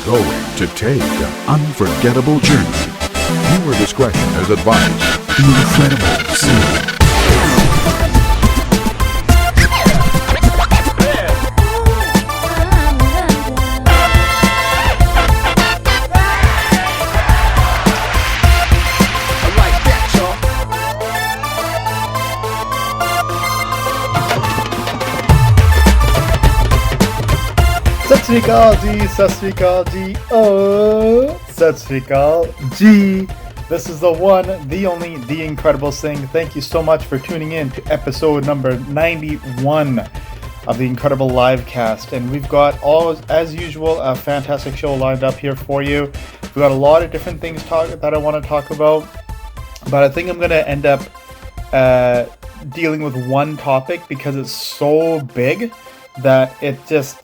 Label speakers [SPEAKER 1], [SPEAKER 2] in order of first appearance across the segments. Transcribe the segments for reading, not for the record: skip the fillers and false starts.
[SPEAKER 1] going to take an unforgettable journey. Viewer discretion is advised. The incredible Singh.
[SPEAKER 2] Sat Sri Akal Ji, Sat Sri Akal Ji, oh, Sat Sri Akal Ji. This is the one, the only, the incredible Singh. Thank you so much for tuning in to episode number 91 of the incredible Livecast. And we've got, all as usual, a fantastic show lined up here for you. We've got a lot of different things that I want to talk about, but I think I'm going to end up dealing with one topic because it's so big that it's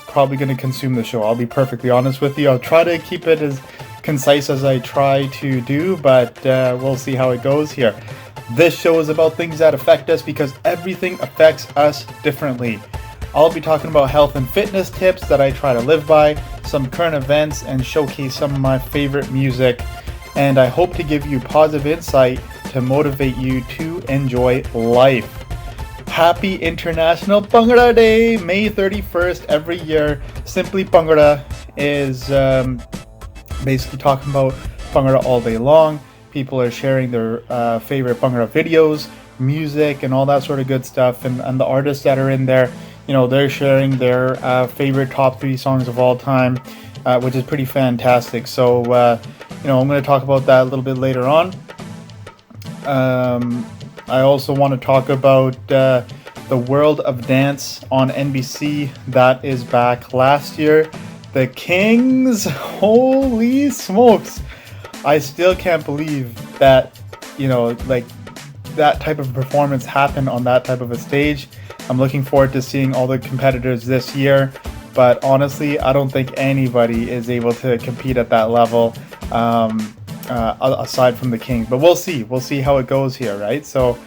[SPEAKER 2] probably going to consume the show. I'll be perfectly honest with you. I'll try to keep it as concise as I try to do, but we'll see how it goes here. This show is about things that affect us because everything affects us differently. I'll be talking about health and fitness tips that I try to live by, some current events, and showcase some of my favorite music. And I hope to give you positive insight to motivate you to enjoy life. Happy International Bhangra Day, May 31st every year. Simply Bhangra is basically talking about Bhangra all day long. People are sharing their favorite Bhangra videos, music, and all that sort of good stuff. And the artists that are in there, you know, they're sharing their favorite top 3 songs of all time, which is pretty fantastic. So, you know, I'm going to talk about that a little bit later on. I also want to talk about the World of Dance on NBC. That is back last year. The Kings, holy smokes. I still can't believe that, you know, like that type of performance happened on that type of a stage. I'm looking forward to seeing all the competitors this year, but honestly, I don't think anybody is able to compete at that level. Aside from the Kings, but we'll see how it goes here, right? So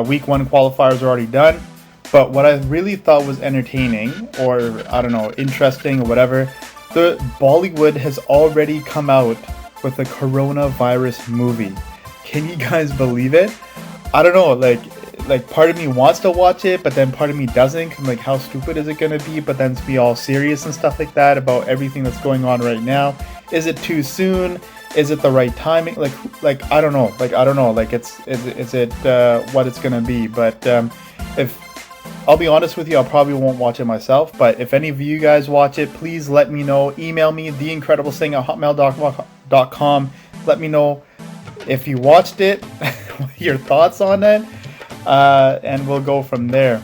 [SPEAKER 2] week 1 qualifiers are already done, but what I really thought was entertaining, or I don't know, interesting or whatever, the Bollywood has already come out with a coronavirus movie. Can you guys believe it? I don't know, like part of me wants to watch it, but then part of me doesn't. I'm like, how stupid is it going to be? But then to be all serious and stuff like that about everything that's going on right now. Is it too soon? Is it the right timing? Like I don't know. Like is it what it's gonna be? But if I'll be honest with you, I probably won't watch it myself. But if any of you guys watch it, please let me know. Email me theincrediblesing@hotmail.com. Let me know if you watched it, your thoughts on it, and we'll go from there.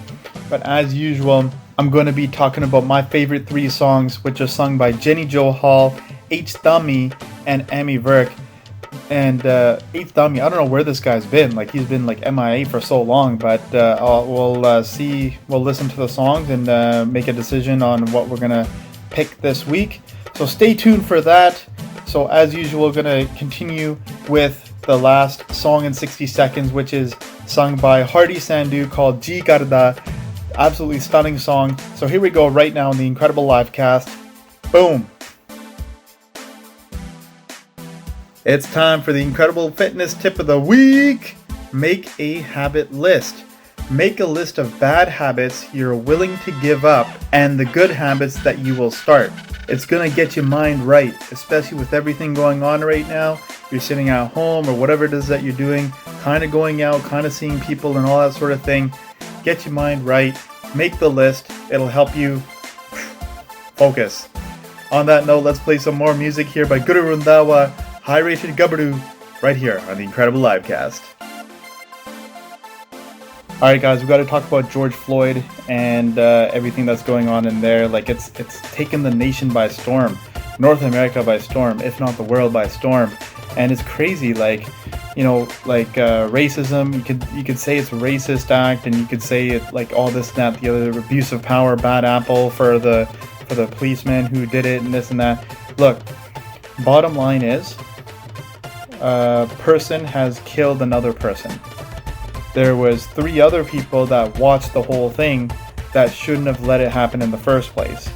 [SPEAKER 2] But as usual, I'm going to be talking about my favorite 3 songs, which are sung by Jenny Johal, Dhami, and Amy Virk. And Dhami, I don't know where this guy's been. Like, he's been like MIA for so long, but we'll listen to the songs and make a decision on what we're gonna pick this week. So stay tuned for that. So as usual, we're gonna continue with the last song in 60 seconds, which is sung by Harrdy Sandhu, called Ji Karda. Absolutely stunning song. So here we go right now in the incredible Livecast. Boom. It's time for the incredible fitness tip of the week. Make a habit list. Make a list of bad habits you're willing to give up and the good habits that you will start. It's going to get your mind right, especially with everything going on right now. You're sitting at home or whatever it is that you're doing, kind of going out, kind of seeing people and all that sort of thing. Get your mind right. Make the list. It'll help you focus. On that note, let's play some more music here by Guru Randhawa, High-Rated Gabru, right here on the incredible Livecast. Alright guys, we've got to talk about George Floyd and everything that's going on in there. Like, it's taken the nation by storm, North America by storm, if not the world by storm. And it's crazy, like, you know, like racism, you could say it's a racist act, and you could say it like all this, that, the other, abuse of power, bad apple for the policeman who did it, and this and that. Look, bottom line is, a person has killed another person. There was 3 other people that watched the whole thing that shouldn't have let it happen in the first place,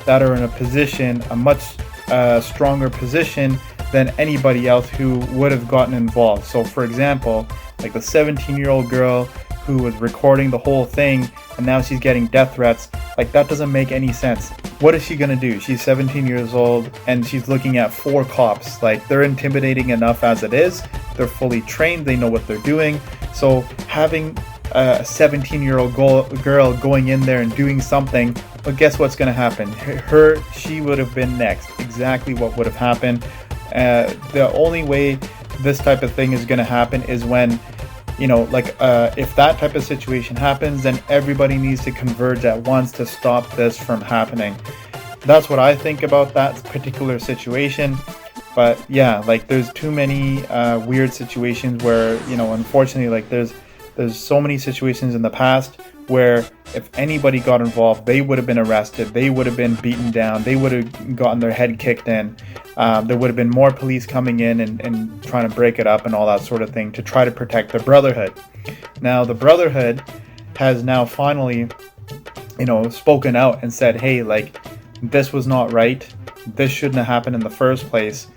[SPEAKER 2] that are in a position, a much a stronger position than anybody else who would have gotten involved. So for example, like the 17-year-old girl who was recording the whole thing and now she's getting death threats, like that doesn't make any sense. What is she gonna do? She's 17 years old and she's looking at 4 cops. Like, they're intimidating enough as it is. They're fully trained, they know what they're doing. So having a 17-year-old girl going in there and doing something, well, guess what's gonna happen? She would have been next. Exactly what would have happened. The only way this type of thing is gonna happen is when, you know, like if that type of situation happens, then everybody needs to converge at once to stop this from happening. That's what I think about that particular situation. But yeah, like there's too many weird situations where, you know, unfortunately, like there's so many situations in the past where if anybody got involved, they would have been arrested, they would have been beaten down, they would have gotten their head kicked in. There would have been more police coming in and trying to break it up and all that sort of thing to try to protect the Brotherhood. Now, the Brotherhood has now finally, you know, spoken out and said, hey, like, this was not right. This shouldn't have happened in the first place.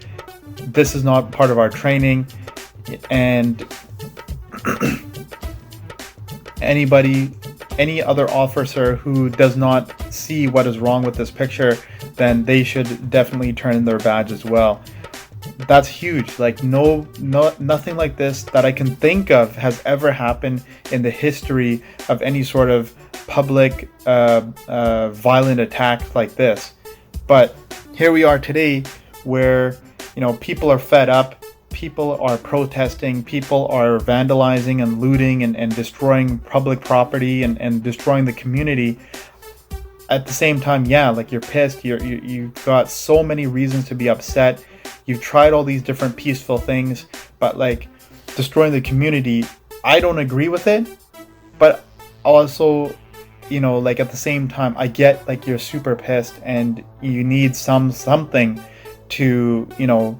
[SPEAKER 2] This is not part of our training. And any other officer who does not see what is wrong with this picture, then they should definitely turn in their badge as well. That's huge. Like nothing like this that I can think of has ever happened in the history of any sort of public violent attack like this. But here we are today where, you know, people are fed up. People are protesting, people are vandalizing and looting and destroying public property and destroying the community. At the same time, yeah, like you're pissed, you've got so many reasons to be upset. You've tried all these different peaceful things, but like destroying the community, I don't agree with it. But also, you know, like at the same time, I get like you're super pissed and you need something to, you know,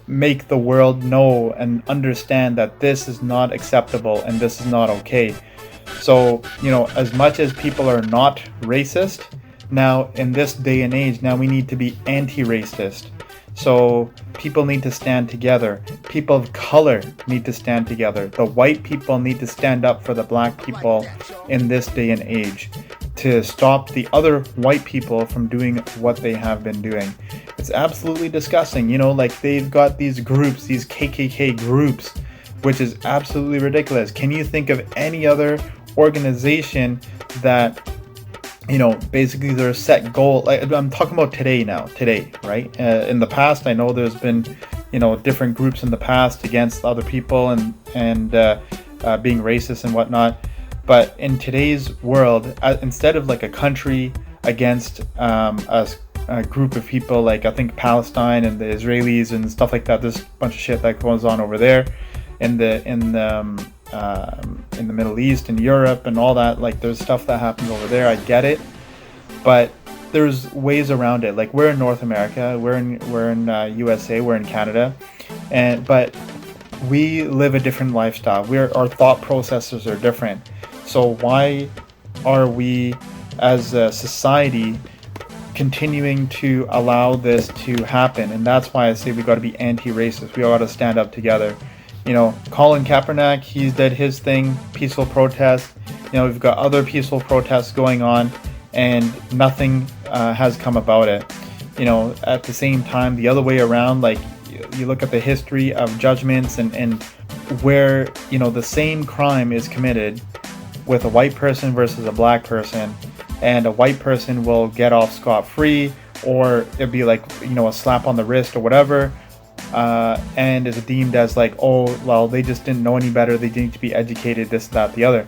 [SPEAKER 2] make the world know and understand that this is not acceptable and this is not okay. So, you know, as much as people are not racist, now in this day and age, now we need to be anti-racist. So people need to stand together. People of color need to stand together. The white people need to stand up for the black people in this day and age to stop the other white people from doing what they have been doing. It's absolutely disgusting. You know, like they've got these groups, these KKK groups, which is absolutely ridiculous. Can you think of any other organization that, you know, basically their set goal, like I'm talking about today, right? In the past, I know there's been, you know, different groups in the past against other people and being racist and whatnot. But in today's world, instead of like a country against a group of people, like I think Palestine and the Israelis and stuff like that, there's a bunch of shit that goes on over there in the Middle East and Europe and all that. Like there's stuff that happens over there. I get it, but there's ways around it. Like we're in North America, we're in USA, we're in Canada, but we live a different lifestyle. Our thought processes are different. So why are we as a society continuing to allow this to happen? And that's why I say we got to be anti-racist. We got to stand up together. You know, Colin Kaepernick, he's did his thing, peaceful protest. You know, we've got other peaceful protests going on, and nothing has come about it. You know, at the same time, the other way around, like you look at the history of judgments and where, you know, the same crime is committed with a white person versus a black person, and a white person will get off scot-free, or it'd be like, you know, a slap on the wrist or whatever, and is deemed as like, oh, well, they just didn't know any better, they need to be educated, this, that, the other.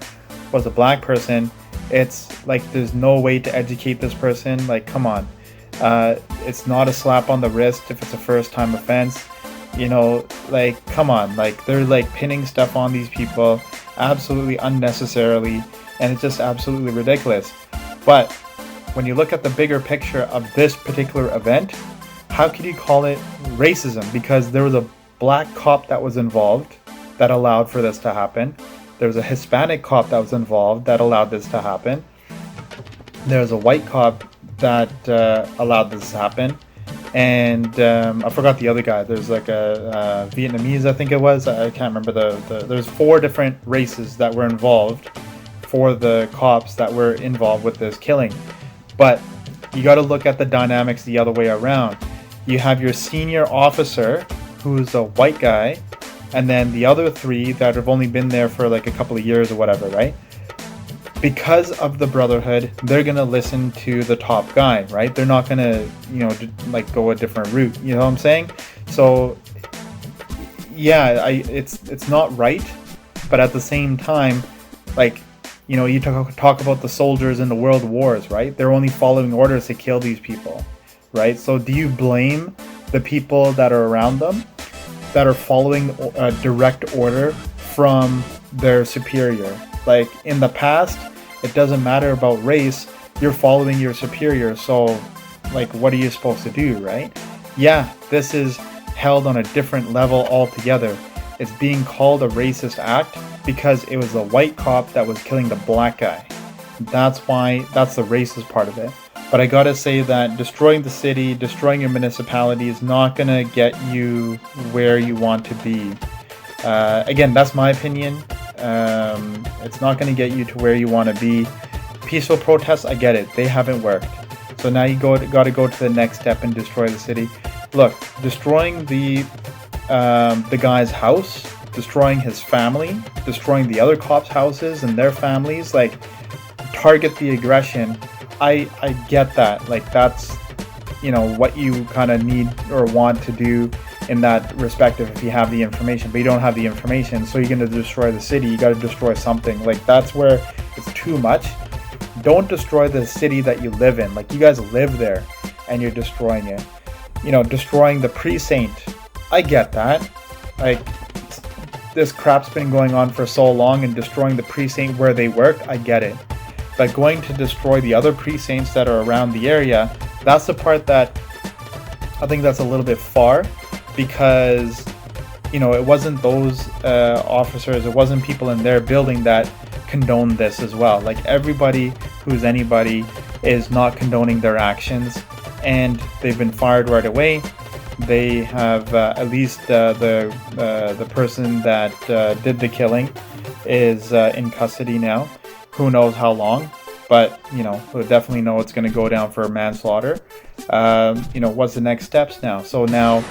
[SPEAKER 2] Was a black person, it's like there's no way to educate this person. Like, come on. It's not a slap on the wrist if it's a first time offense. You know, like, come on. Like, they're like pinning stuff on these people absolutely unnecessarily, and it's just absolutely ridiculous. But when you look at the bigger picture of this particular event, how could you call it racism? Because there was a black cop that was involved that allowed for this to happen. There was a Hispanic cop that was involved that allowed this to happen. There was a white cop that allowed this to happen. and I forgot the other guy. There's like a Vietnamese, I think it was. I can't remember there's 4 different races that were involved for the cops that were involved with this killing. But you got to look at the dynamics the other way around. You have your senior officer, who's a white guy, and then the other 3 that have only been there for like a couple of years or whatever, right? Because of the brotherhood, they're gonna listen to the top guy, right? They're not gonna, like go a different route. You know what I'm saying? So, yeah, it's not right, but at the same time, like, you talk about the soldiers in the world wars, right? They're only following orders to kill these people, right? So, do you blame the people that are around them, that are following a direct order from their superior? Like, in the past, it doesn't matter about race, you're following your superior, so, like, what are you supposed to do, right? Yeah, this is held on a different level altogether. It's being called a racist act because it was the white cop that was killing the black guy. That's the racist part of it. But I gotta say that destroying the city, destroying your municipality is not gonna get you where you want to be. Again, that's my opinion. It's not going to get you to where you want to be. Peaceful protests, I get it. They haven't worked. So now you got to go to the next step and destroy the city. Look, destroying the guy's house, destroying his family, destroying the other cops' houses and their families, like, target the aggression. I get that. Like, that's, what you kind of need or want to do in that respective if you have the information, but you don't have the information, so you're going to destroy the city. You got to destroy something. Like, that's where it's too much. Don't destroy the city that you live in. Like, you guys live there and you're destroying it. Destroying the precinct, I get that. Like, this crap's been going on for so long, and destroying the precinct where they work, I get it. But going to destroy the other precincts that are around the area, that's the part that I think that's a little bit far. Because, it wasn't those officers, it wasn't people in their building that condoned this as well. Like, everybody who's anybody is not condoning their actions, and they've been fired right away. They have at least the person that did the killing is in custody now. Who knows how long, but we'll definitely know it's going to go down for manslaughter. What's the next steps now? So now,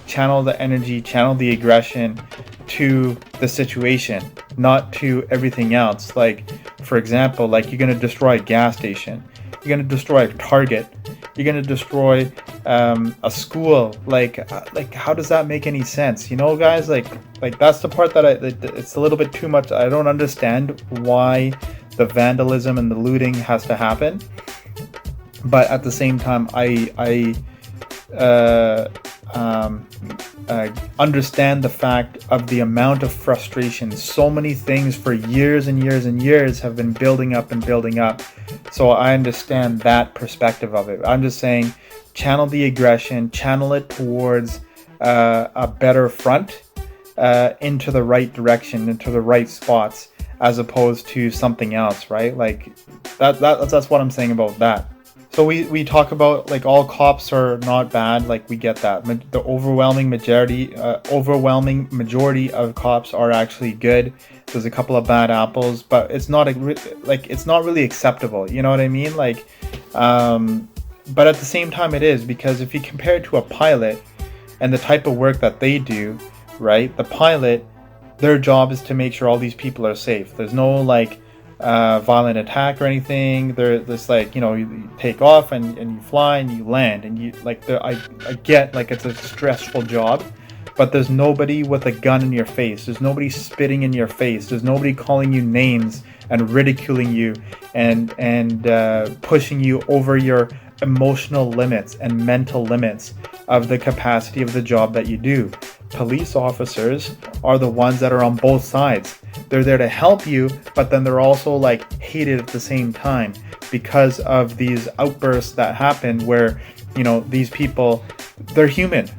[SPEAKER 2] channel the energy, channel the aggression to the situation, not to everything else. Like, for example, like, you're going to destroy a gas station, you're going to destroy a Target, you're going to destroy a school. Like how does that make any sense? Guys, like that's the part that it's a little bit too much. I don't understand why the vandalism and the looting has to happen, but at the same time, I understand the fact of the amount of frustration. So many things for years and years and years have been building up and building up. So I understand that perspective of it. I'm just saying, channel the aggression, channel it towards a better front, into the right direction, into the right spots, as opposed to something else, right? Like, that's what I'm saying about that. So we talk about, like, all cops are not bad. Like, we get that. The overwhelming majority of cops are actually good. There's a couple of bad apples, but it's not it's not really acceptable. You know what I mean? Like, but at the same time, it is, because if you compare it to a pilot and the type of work that they do, right? The pilot, their job is to make sure all these people are safe. There's no violent attack or anything. There's you take off and you fly and you land, and you I get, like, it's a stressful job, but there's nobody with a gun in your face. There's nobody spitting in your face. There's nobody calling you names and ridiculing you and pushing you over your emotional limits and mental limits of the capacity of the job that you do. Police officers are the ones that are on both sides. They're there to help you, but then they're also, like, hated at the same time because of these outbursts that happen where, these people, they're human.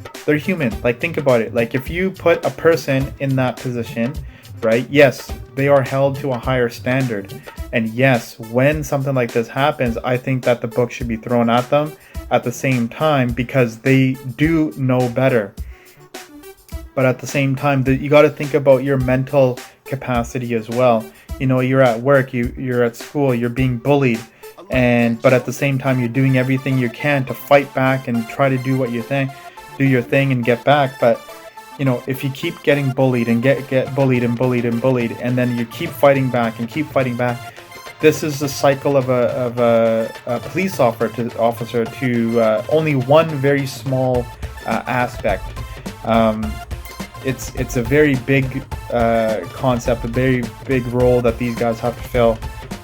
[SPEAKER 2] Like, think about it. Like, if you put a person in that position, right? Yes, they are held to a higher standard. And yes, when something like this happens, I think that the book should be thrown at them at the same time, because they do know better. But at the same time, you got to think about your mental capacity as well. You know, you're at work, you're at school, you're being bullied, but at the same time, you're doing everything you can to fight back and try to do what you think, do your thing and get back. But you know, if you keep getting bullied and get bullied and bullied and bullied, and then you keep fighting back and keep fighting back, this is the cycle of a police officer to only one very small aspect. It's a very big concept, a very big role that these guys have to fill,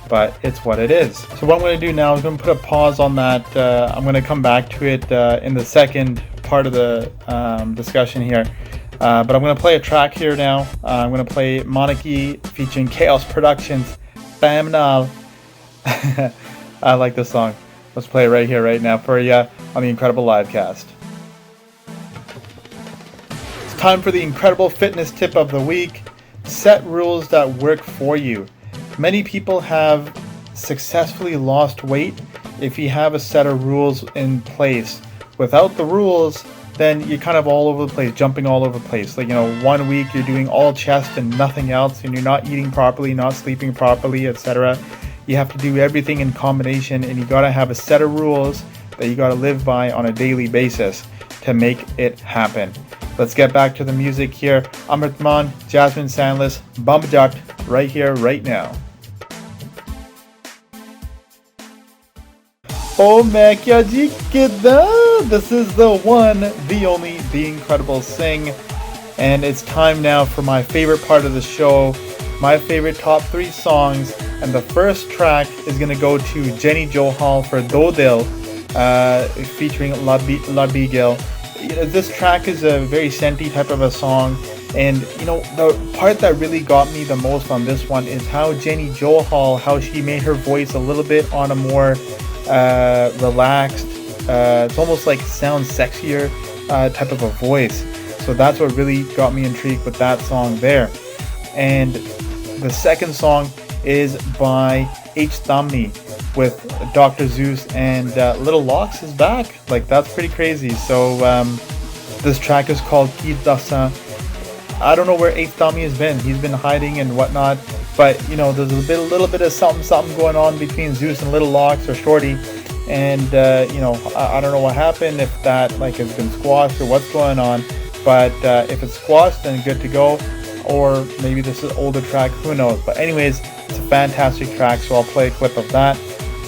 [SPEAKER 2] but it's what it is. So what I'm going to do now is I'm going to put a pause on that. I'm going to come back to it in the second part of the discussion here. But I'm going to play a track here now. I'm going to play Manak-E featuring Kaos Productions, Naal. I like this song. Let's play it right here, right now for you on the Incredible Livecast. It's time for the Incredible Fitness Tip of the Week. Set rules that work for you. Many people have successfully lost weight if you have a set of rules in place. Without the rules, then you're kind of all over the place, jumping all over the place. Like, you know, 1 week you're doing all chest and nothing else, and you're not eating properly, not sleeping properly, etc. You have to do everything in combination, and you got to have a set of rules that you got to live by on a daily basis to make it happen. Let's get back to the music here. Aman, Jasmine Sandless, Bambajat, right here, right now. Oh my God, this is the one, the only, the incredible Singh, and it's time now for my favorite part of the show, my favorite top 3 songs, and the first track is going to go to Jenny Johal for Do Dil, featuring Ladbi Gill. This track is a very senti type of a song, and you know, the part that really got me the most on this one is how Jenny Johal, how she made her voice a little bit on a more relaxed, it's almost like sounds sexier type of a voice. So that's what really got me intrigued with that song there. And the second song is by Dhami with Dr. Zeus, and Littlelox is back. Like, that's pretty crazy. So this track is called Dassa. I don't know where Dhami has been. He's been hiding and whatnot. But you know, there's a little bit of something going on between Zeus and Littlelox or Shorty, and you know, I don't know what happened, if that like has been squashed or what's going on. But if it's squashed, then good to go. Or maybe this is an older track, who knows. But anyways, it's a fantastic track, so I'll play a clip of that.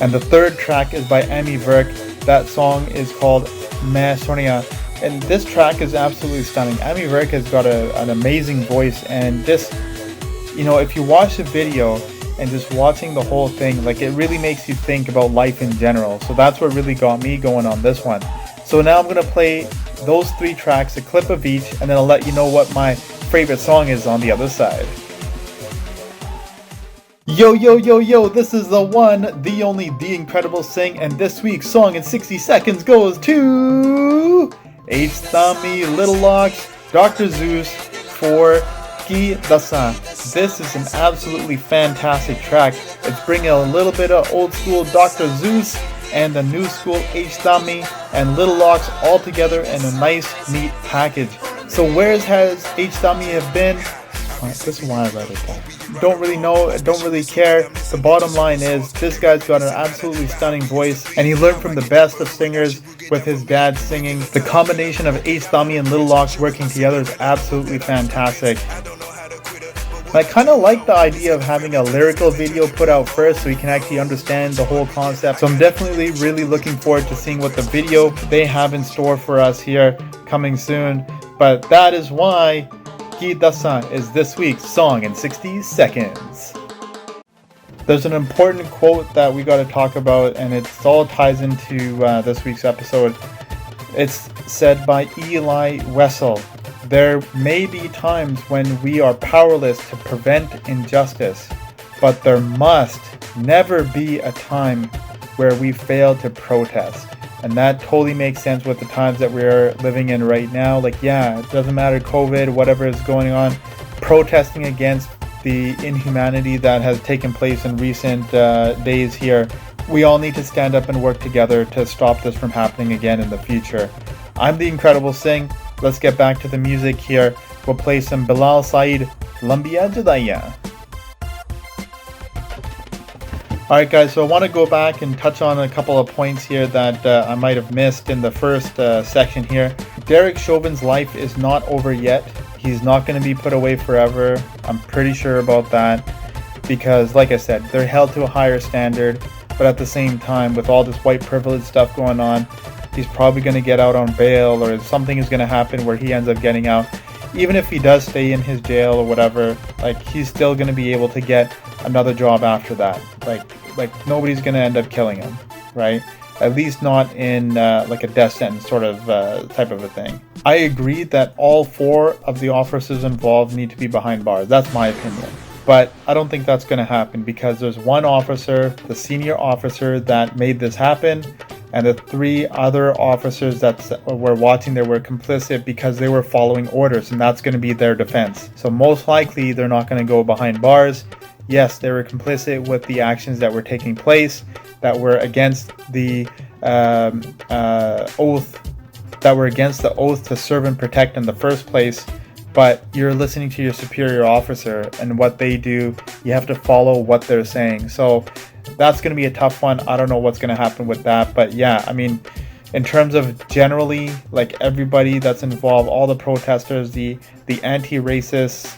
[SPEAKER 2] And the third track is by Amy Virk. That song is called Main Sonia, and this track is absolutely stunning. Amy Virk has got an amazing voice, and this, you know, if you watch the video and just watching the whole thing, like, it really makes you think about life in general. So that's what really got me going on this one. So now I'm going to play those 3 tracks, a clip of each, and then I'll let you know what my favorite song is on the other side. Yo, this is the one, the only, the incredible Singh, and this week's song in 60 seconds goes to Dhami, Littlelox, Dr. Zeus for Dassa. This is an absolutely fantastic track. It's bringing a little bit of old school Dr. Zeus and the new school Dhami and Littlelox all together in a nice, neat package. So where has Dhami have been? This is why I read it. Don't really know, don't really care. The bottom line is, this guy's got an absolutely stunning voice, and he learned from the best of singers with his dad singing. The combination of Dhami and Littlelox working together is absolutely fantastic. I kind of like the idea of having a lyrical video put out first so you can actually understand the whole concept. So I'm definitely really looking forward to seeing what the video they have in store for us here coming soon. But that is why Dassa is this week's song in 60 seconds. There's an important quote that we got to talk about, and it all ties into this week's episode. It's said by Eli Wessel. There may be times when we are powerless to prevent injustice, but there must never be a time where we fail to protest. And that totally makes sense with the times that we're living in right now. Like, yeah, it doesn't matter, COVID, whatever is going on, protesting against the inhumanity that has taken place in recent days here, we all need to stand up and work together to stop this from happening again in the future. I'm the Incredible Singh. Let's get back to the music here. We'll play some Bilal Saeed, Lambiya Judaiyan. Alright guys, so I want to go back and touch on a couple of points here that I might have missed in the first section here. Derrick Shubin's life is not over yet. He's not going to be put away forever. I'm pretty sure about that. Because like I said, they're held to a higher standard. But at the same time, with all this white privilege stuff going on, he's probably going to get out on bail, or something is going to happen where he ends up getting out. Even if he does stay in his jail or whatever, like, he's still going to be able to get another job after that. Like nobody's going to end up killing him, right? At least not in like a death sentence sort of type of a thing. I agree that all 4 of the officers involved need to be behind bars. That's my opinion. But I don't think that's going to happen, because there's one officer, the senior officer, that made this happen, and the 3 other officers that were watching there were complicit because they were following orders, and that's going to be their defense. So most likely they're not going to go behind bars. Yes, they were complicit with the actions that were taking place, that were against the oath, that were against the oath to serve and protect in the first place. But you're listening to your superior officer, and what they do, you have to follow what they're saying. So that's going to be a tough one. I don't know what's going to happen with that. But yeah, I mean, in terms of generally, like, everybody that's involved, all the protesters, the anti-racists,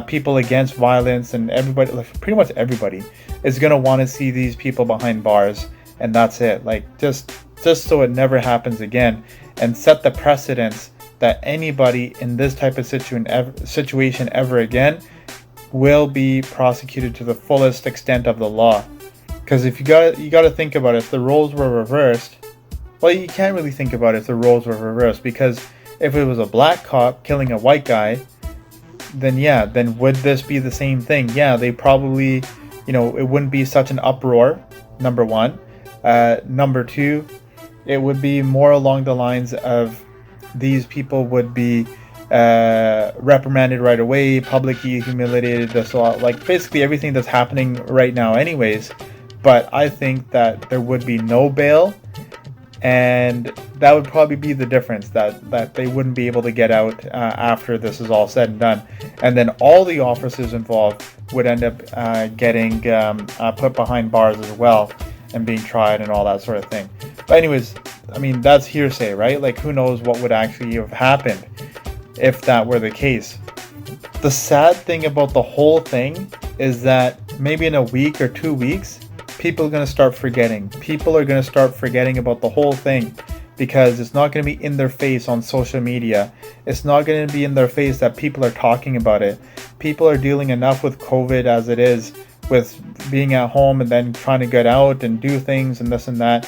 [SPEAKER 2] people against violence, and everybody, like, pretty much everybody is going to want to see these people behind bars. And that's it. Like, just so it never happens again, and set the precedence that anybody in this type of situation ever again will be prosecuted to the fullest extent of the law. Because if you got to think about it, if the roles were reversed, well, you can't really think about it if the roles were reversed, because if it was a black cop killing a white guy, then would this be the same thing? Yeah, they probably, it wouldn't be such an uproar, number one. Number two, it would be more along the lines of these people would be reprimanded right away, publicly humiliated, like basically everything that's happening right now anyways. But I think that there would be no bail, and that would probably be the difference, that they wouldn't be able to get out after this is all said and done. And then all the officers involved would end up getting put behind bars as well, and being tried and all that sort of thing. But anyways, I mean, that's hearsay, right? Like, who knows what would actually have happened if that were the case. The sad thing about the whole thing is that maybe in a week or 2 weeks, people are going to start forgetting. People are going to start forgetting about the whole thing, because it's not going to be in their face on social media. It's not going to be in their face that people are talking about it. People are dealing enough with COVID as it is, with being at home and then trying to get out and do things and this and that.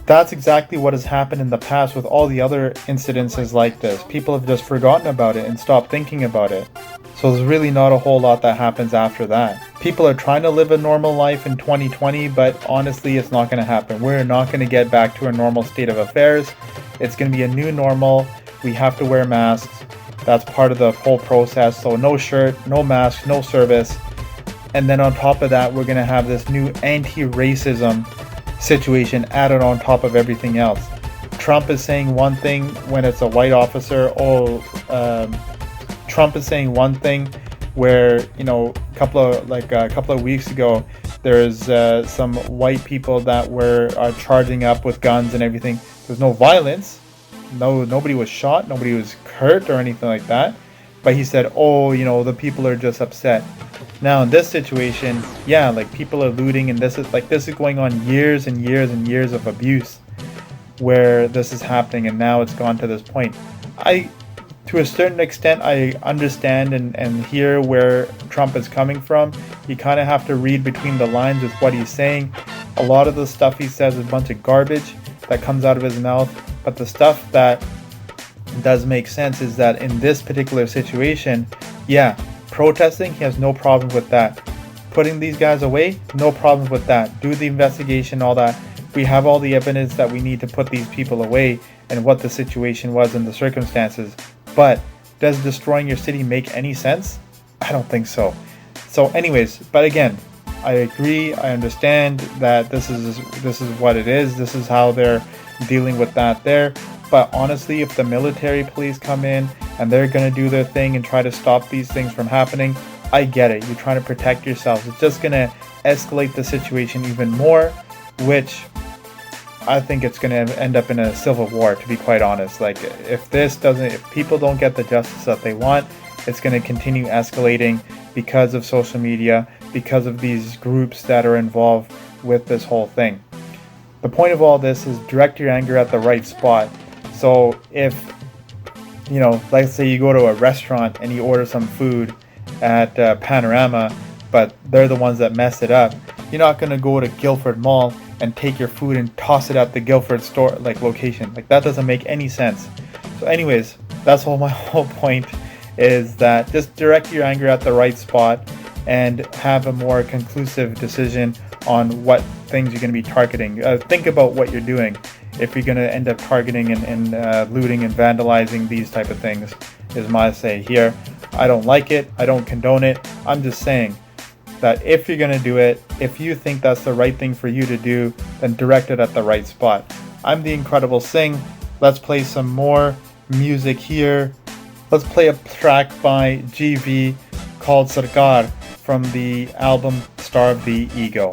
[SPEAKER 2] That's exactly what has happened in the past with all the other incidences like this. People have just forgotten about it and stopped thinking about it. So there's really not a whole lot that happens after that. People are trying to live a normal life in 2020, but honestly, it's not going to happen. We're not going to get back to a normal state of affairs. It's going to be a new normal. We have to wear masks. That's part of the whole process. So no shirt, no mask, no service. And then on top of that, we're going to have this new anti-racism situation added on top of everything else. Trump is saying one thing when it's a white officer. Trump is saying one thing where, a couple of weeks ago, there's some white people that were charging up with guns and everything. There's no violence. Nobody was shot. Nobody was hurt or anything like that. But he said, the people are just upset. Now in this situation, yeah, like, people are looting, and this is going on years and years and years of abuse where this is happening, and now it's gone to this point. To a certain extent, I understand and hear where Trump is coming from. You kind of have to read between the lines with what he's saying. A lot of the stuff he says is a bunch of garbage that comes out of his mouth, but the stuff that does make sense is that in this particular situation, yeah, protesting, he has no problem with that. Putting these guys away, no problem with that. Do the investigation, all that. We have all the evidence that we need to put these people away and what the situation was and the circumstances. But does destroying your city make any sense? I don't think so. So anyways, but again, I agree, I understand that this is what it is. This is how they're dealing with that there. But honestly, if the military police come in and they're going to do their thing and try to stop these things from happening, I get it. You're trying to protect yourselves. It's just going to escalate the situation even more, which I think it's going to end up in a civil war, to be quite honest. Like, if people don't get the justice that they want, it's going to continue escalating because of social media, because of these groups that are involved with this whole thing. The point of all this is direct your anger at the right spot. So if, let's say you go to a restaurant and you order some food at Panorama, but they're the ones that mess it up, you're not going to go to Guildford Mall and take your food and toss it at the Guildford store location. That doesn't make any sense. So anyways, that's my whole point, is that just direct your anger at the right spot and have a more conclusive decision on what things you're going to be targeting. Think about what you're doing if you're going to end up targeting and looting and vandalizing these type of things, is my say here. I don't like it. I don't condone it. I'm just saying that if you're going to do it, if you think that's the right thing for you to do, then direct it at the right spot. I'm the Incredible Singh. Let's play some more music here. Let's play a track by GV called Sarkar from the album Starve the Ego.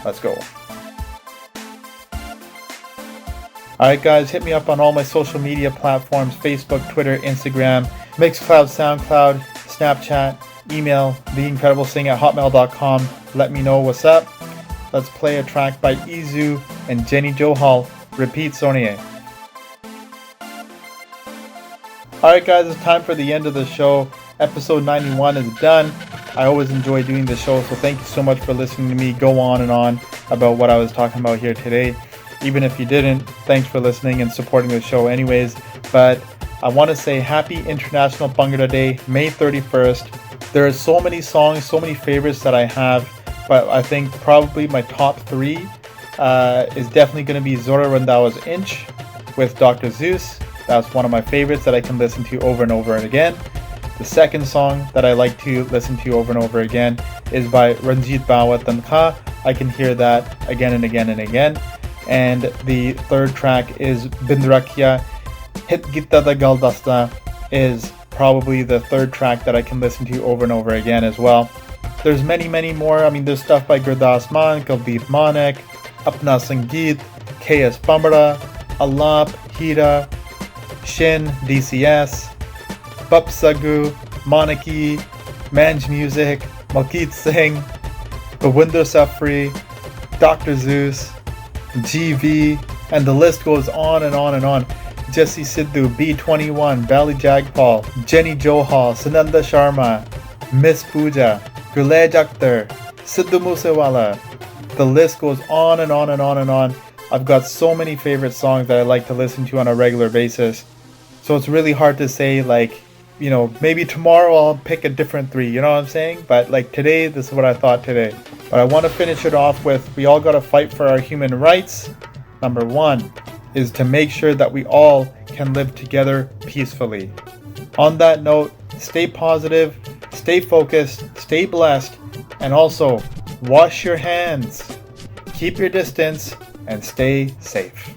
[SPEAKER 2] Let's go. Alright guys, hit me up on all my social media platforms, Facebook, Twitter, Instagram, Mixcloud, Soundcloud, Snapchat, email, theincrediblesing@hotmail.com. Let me know what's up. Let's play a track by Izu and Jenny Johal, Repeat Sonia. Alright guys, it's time for the end of the show. Episode 91 is done. I always enjoy doing the show, so thank you so much for listening to me go on and on about what I was talking about here today. Even if you didn't, thanks for listening and supporting the show anyways. But I want to say happy International Bhangra Day, May 31st. There are so many songs, so many favorites that I have, but I think probably my top 3 is definitely going to be Zora Randhawa's Inch with Dr. Zeus. That's one of my favorites that I can listen to over and over and again. The second song that I like to listen to over and over again is by Ranjit Bawa Tankha. I can hear that again and again and again. And the third track is Bindrakya Hit Gita Da Gal Dasta is probably the third track that I can listen to over and over again as well. There's many more. I mean, there's stuff by Gurdas Maan, Kuldip Manak, Apna Sangeet, KS Pamara, Alap, Hira, Shin, DCS, Bup Sagu, Manak-E, Manj Music, Malkeet Singh, Bawinder Safri, Dr. Zeus, GV, and the list goes on and on and on. Jesse Sidhu, B21, Bali Jagpal, Jenny Johal, Sananda Sharma, Miss Pooja, Gulej Akhtar, Sidhu Moosewala. The list goes on and on and on and on. I've got so many favorite songs that I like to listen to on a regular basis. So it's really hard to say, maybe tomorrow I'll pick a different 3, you know what I'm saying? But today, this is what I thought today. But I want to finish it off with, we all got to fight for our human rights. Number 1 is to make sure that we all can live together peacefully. On that note, stay positive, stay focused, stay blessed, and also wash your hands, keep your distance, and stay safe.